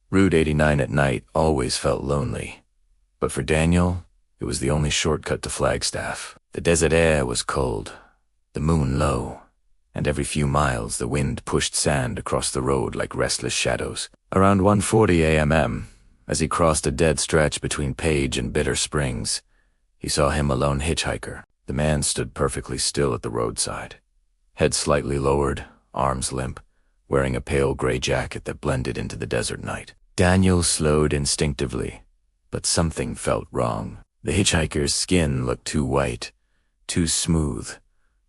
Route 89 at night always felt lonely. But for Daniel, it was the only shortcut to Flagstaff. The desert air was cold, the moon low, and every few miles the wind pushed sand across the road like restless shadows. Around 1:40 a.m., as he crossed a dead stretch between Page and Bitter Springs, he saw him a lone hitchhiker. The man stood perfectly still at the roadside, head slightly lowered, arms limp, wearing a pale gray jacket that blended into the desert night. Daniel slowed instinctively, but something felt wrong. The hitchhiker's skin looked too white, too smooth,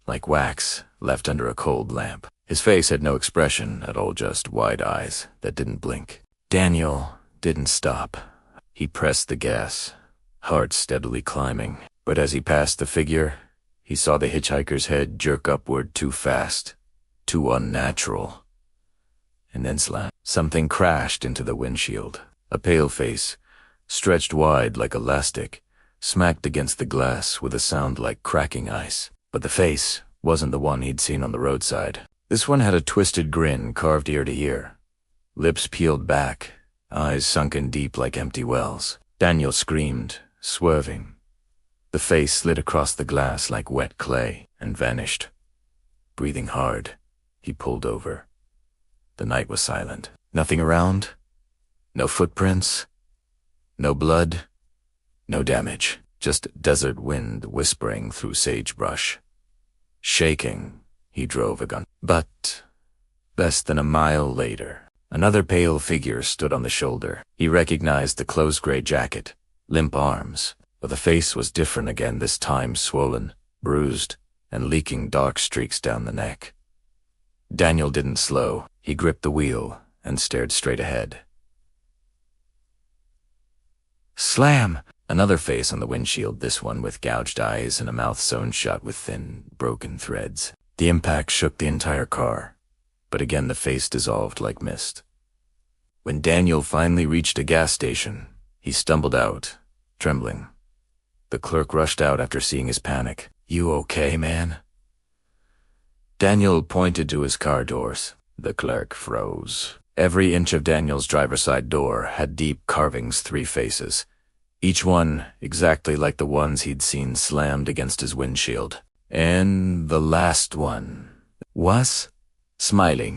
like wax left under a cold lamp. His face had no expression at all, just wide eyes that didn't blink. Daniel didn't stop. He pressed the gas, heart steadily climbing. But as he passed the figure, he saw the hitchhiker's head jerk upward too fast, too unnatural. And then slam. Something crashed into the windshield. A pale face, stretched wide like elastic, smacked against the glass with a sound like cracking ice. But the face wasn't the one he'd seen on the roadside. This one had a twisted grin carved ear to ear, lips peeled back, eyes sunken deep like empty wells. Daniel screamed, swerving. The face slid across the glass like wet clay and vanished. Breathing hard, he pulled over. The night was silent. Nothing around, no footprints, no blood, no damage, just desert wind whispering through sagebrush. Shaking, he drove a gun. But less than a mile later, another pale figure stood on the shoulder. He recognized the close gray jacket, limp arms, but the face was different again, this time swollen, bruised, and leaking dark streaks down the neck. Daniel didn't slow. He gripped the wheel and stared straight ahead. Slam! Another face on the windshield, this one with gouged eyes and a mouth sewn shut with thin, broken threads. The impact shook the entire car, but again the face dissolved like mist. When Daniel finally reached a gas station, he stumbled out, trembling. The clerk rushed out after seeing his panic. "You okay, man?" Daniel pointed to his car doors. The clerk froze. Every inch of Daniel's driver's side door had deep carvings, 3 faces, each one exactly like the ones he'd seen slammed against his windshield. And the last one was smiling.